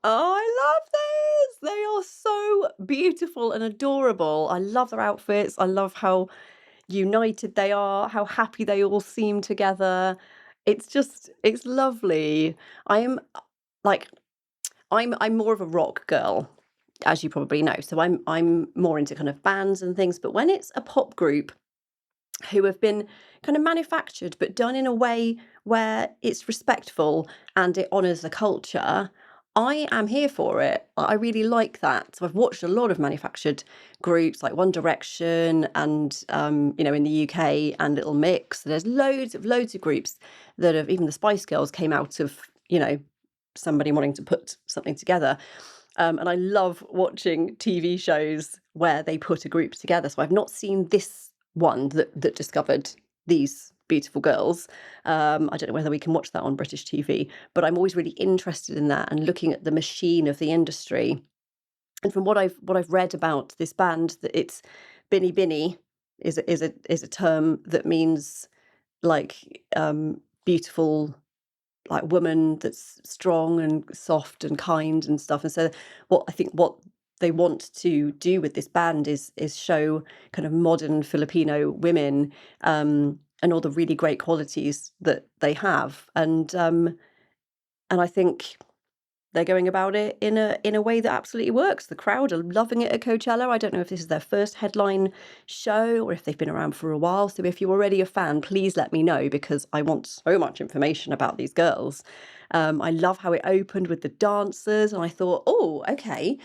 Oh, I love this! They are so beautiful and adorable. I love their outfits. I love how united they are, how happy they all seem together. It's lovely. I am like I'm more of a rock girl, as you probably know. So I'm more into kind of bands and things, but when it's a pop group who have been kind of manufactured but done in a way where it's respectful and it honors the culture, I am here for it. I really like that. So I've watched a lot of manufactured groups like One Direction and in the UK and Little Mix. There's loads of groups that have, even the Spice Girls came out of, somebody wanting to put something together. And I love watching TV shows where they put a group together. So I've not seen this one that discovered these beautiful girls. I don't know whether we can watch that on British TV, but I'm always really interested in that and looking at the machine of the industry. And from what I've read about this band, that it's BINI is a term that means like beautiful, like woman that's strong and soft and kind and stuff. And so what they want to do with this band is show kind of modern Filipino women, and all the really great qualities that they have. And I think they're going about it in a way that absolutely works. The crowd are loving it at Coachella. I don't know if this is their first headline show or if they've been around for a while. So if you're already a fan, please let me know because I want so much information about these girls. I love how it opened with the dancers, and I thought, oh, okay,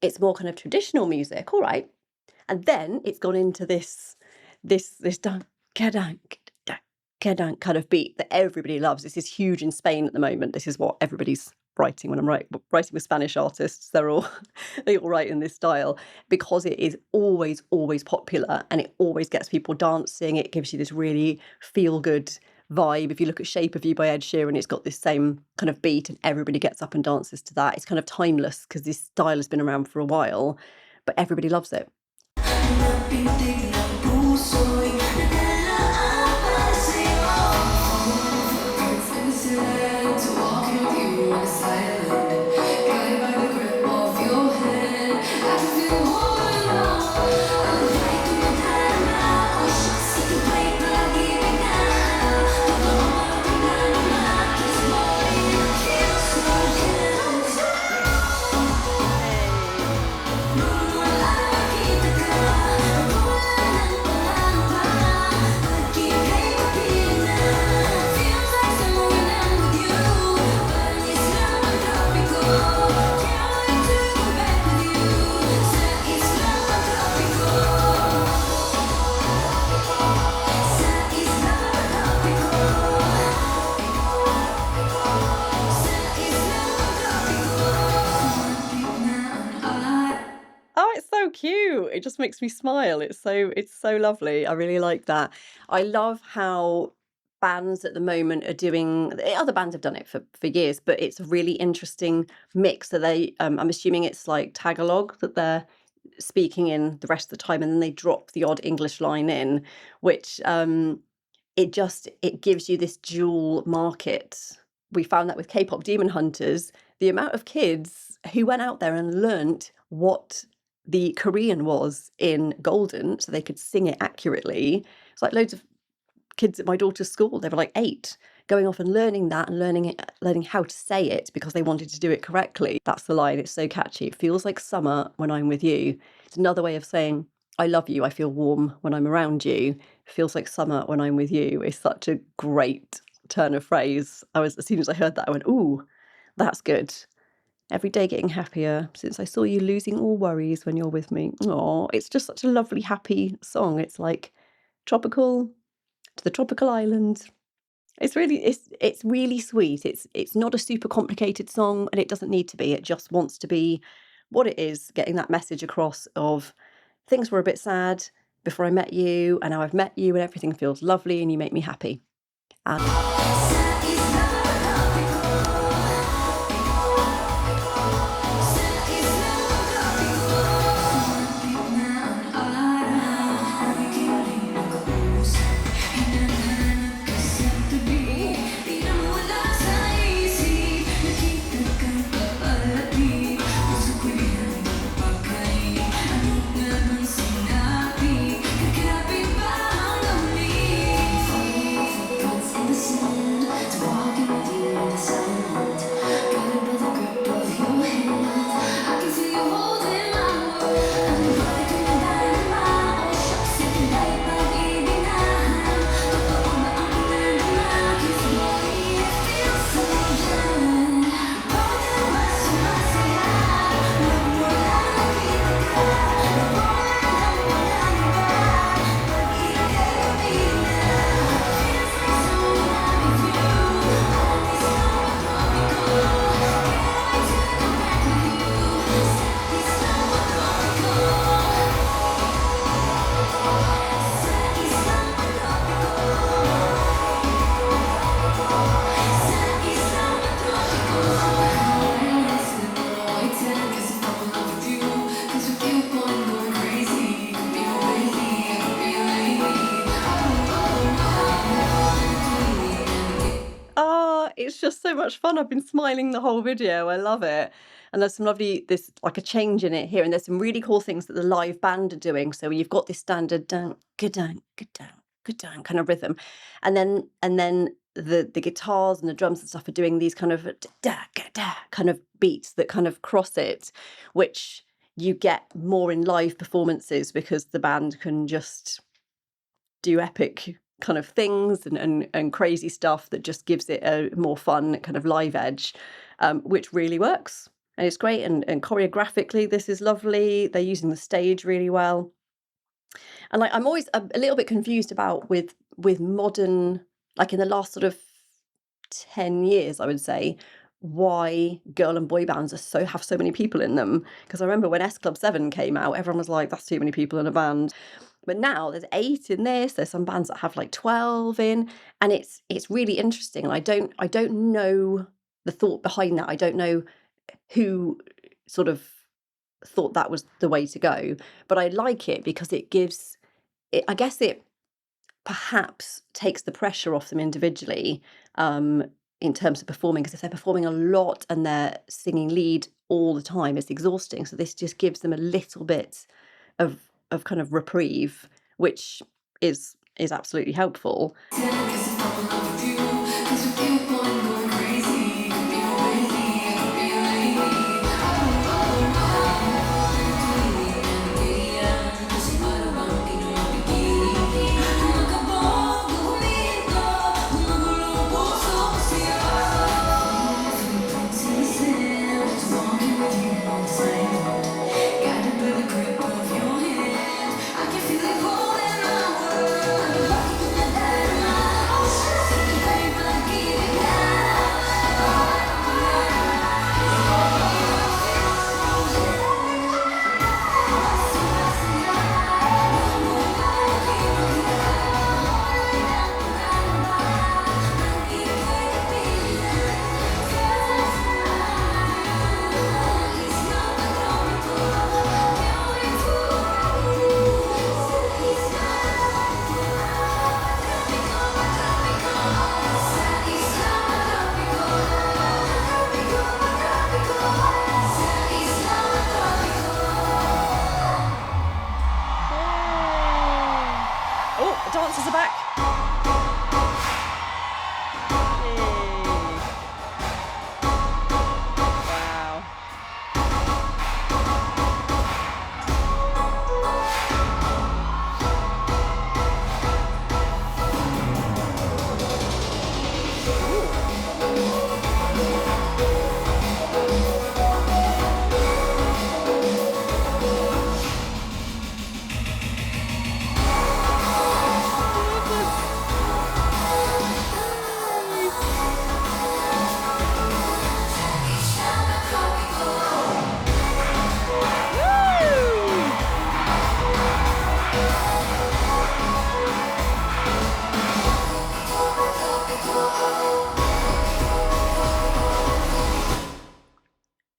it's more kind of traditional music, all right. And then it's gone into this dunk, kadunk, kadunk kind of beat that everybody loves. This is huge in Spain at the moment. This is what everybody's writing when I'm writing with Spanish artists. They all write in this style because it is always popular and it always gets people dancing. It gives you this really feel good vibe. If you look at Shape of You by Ed Sheeran, it's got this same kind of beat and everybody gets up and dances to that. It's kind of timeless because this style has been around for a while, but everybody loves it. Oh, it's so cute. It just makes me smile. It's so lovely. I really like that. I love how bands at the moment are doing, other bands have done it for years, but it's a really interesting mix. So I'm assuming it's like Tagalog that they're speaking in the rest of the time, and then they drop the odd English line in, which it gives you this dual market. We found that with K-pop Demon Hunters, the amount of kids who went out there and learnt what the Korean was in Golden so they could sing it accurately. It's like loads of kids at my daughter's school, they were like 8, going off and learning that and learning how to say it because they wanted to do it correctly. That's the line. It's so catchy. It feels like summer when I'm with you. It's another way of saying I love you. I feel warm when I'm around you. It feels like summer when I'm with you. It's such a great turn of phrase. As soon as I heard that, I went, ooh, that's good. Every day getting happier since I saw you losing all worries when you're with me. Oh, it's just such a lovely, happy song. It's like tropical to the tropical island. It's really sweet. It's not a super complicated song, and it doesn't need to be. It just wants to be what it is, getting that message across of things were a bit sad before I met you, and now I've met you, and everything feels lovely, and you make me happy. And just so much fun. I've been smiling the whole video. I love it. And there's some lovely, there's like a change in it here, and there's some really cool things that the live band are doing. So you've got this standard down, good down, good down, good down kind of rhythm, and then the guitars and the drums and stuff are doing these kind of da, da, da, kind of beats that kind of cross it, which you get more in live performances because the band can just do epic kind of things and crazy stuff that just gives it a more fun kind of live edge, which really works. And it's great. And choreographically, this is lovely. They're using the stage really well. And like, I'm always a little bit confused about with modern, like in the last sort of 10 years, I would say, why girl and boy bands have so many people in them. Because I remember when S Club 7 came out, everyone was like, that's too many people in a band. But now there's 8 in this. There's some bands that have like 12 in, and it's really interesting. And I don't know the thought behind that. I don't know who sort of thought that was the way to go, but I like it because it gives it, I guess it perhaps takes the pressure off them individually, in terms of performing, because if they're performing a lot and they're singing lead all the time, it's exhausting. So this just gives them a little bit of kind of reprieve, which is absolutely helpful. Dancers are back. Wow.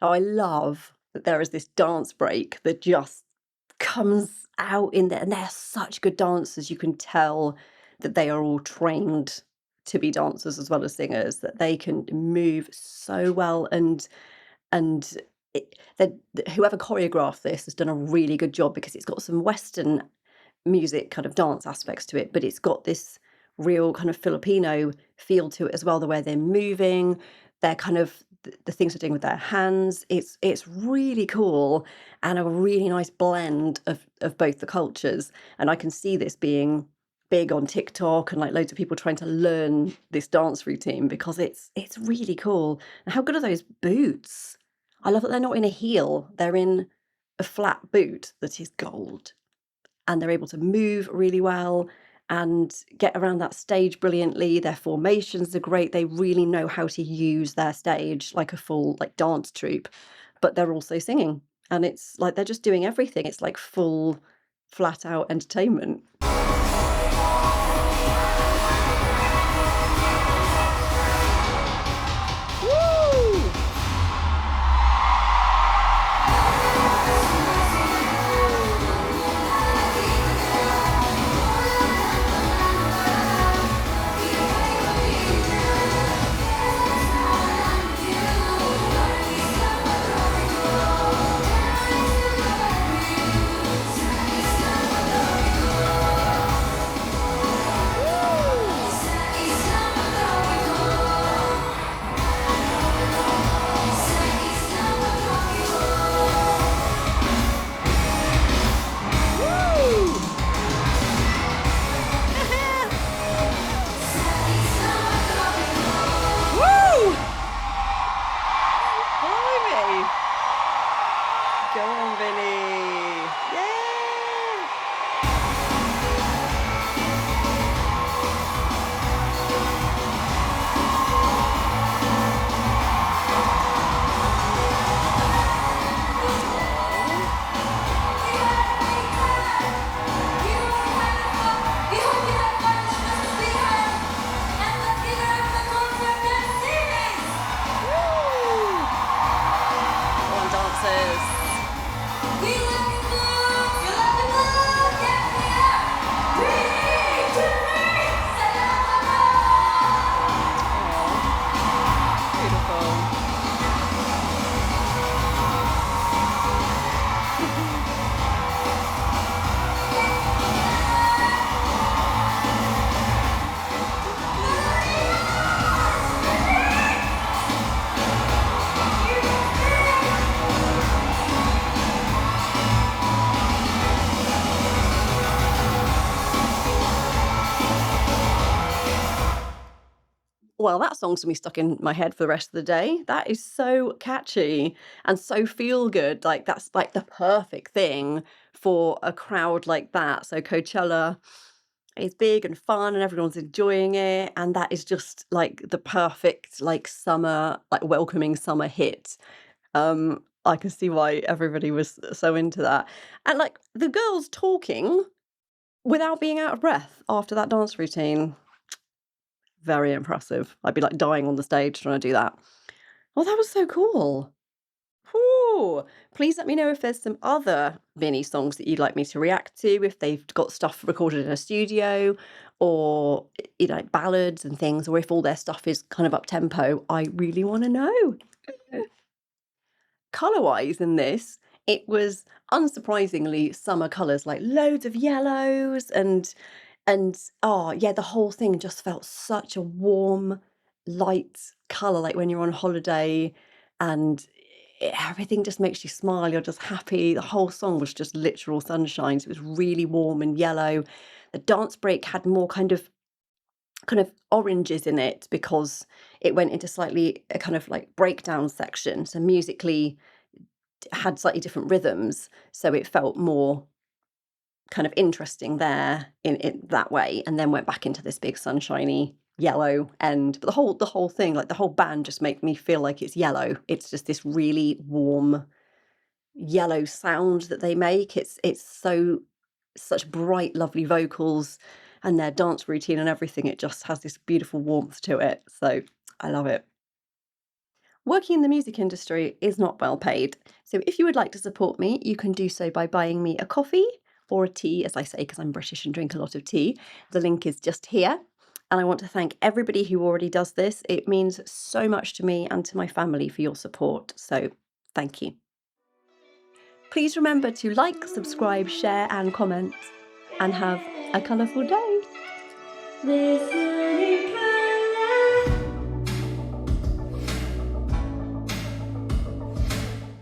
Oh, I love that there is this dance break that just comes out in there, and they're such good dancers. You can tell that they are all trained to be dancers as well as singers, that they can move so well, and whoever choreographed this has done a really good job, because it's got some Western music kind of dance aspects to it, but it's got this real kind of Filipino feel to it as well. The way they're moving, they're kind of the things they're doing with their hands. It's really cool, and a really nice blend of both the cultures. And I can see this being big on TikTok, and like loads of people trying to learn this dance routine, because it's really cool. And how good are those boots? I love that they're not in a heel, they're in a flat boot that is gold. And they're able to move really well and get around that stage brilliantly. Their formations are great. They really know how to use their stage like a full like dance troupe, but they're also singing. And it's like they're just doing everything. It's like full, flat out entertainment. Go on, Vinny. Yeah. Woo! Go on, dancers. Aw, beautiful. Well, that song's gonna be stuck in my head for the rest of the day. That is so catchy and so feel good. Like that's like the perfect thing for a crowd like that. So Coachella is big and fun and everyone's enjoying it. And that is just like the perfect like summer, like welcoming summer hit. I can see why everybody was so into that. And like the girls talking without being out of breath after that dance routine. Very impressive. I'd be like dying on the stage trying to do that. Oh, that was so cool. Whew. Please let me know if there's some other Vinny songs that you'd like me to react to, if they've got stuff recorded in a studio or like ballads and things, or if all their stuff is kind of up tempo. I really want to know. Color wise in this, it was unsurprisingly summer colors, like loads of yellows and oh yeah, the whole thing just felt such a warm, light color, like when you're on holiday and everything just makes you smile. You're just happy. The whole song was just literal sunshine. So it was really warm and yellow. The dance break had more kind of oranges in it because it went into slightly a kind of like breakdown section. So musically had slightly different rhythms. So it felt more kind of interesting there in that way, and then went back into this big sunshiny yellow end. But the whole thing, like the whole band just make me feel like it's yellow. It's just this really warm yellow sound that they make. It's so such bright, lovely vocals and their dance routine and everything. It just has this beautiful warmth to it. So I love it. Working in the music industry is not well paid. So if you would like to support me, you can do so by buying me a coffee or a tea, as I say, because I'm British and drink a lot of tea. The link is just here. And I want to thank everybody who already does this. It means so much to me and to my family for your support. So thank you. Please remember to like, subscribe, share, and comment. And have a colourful day. This is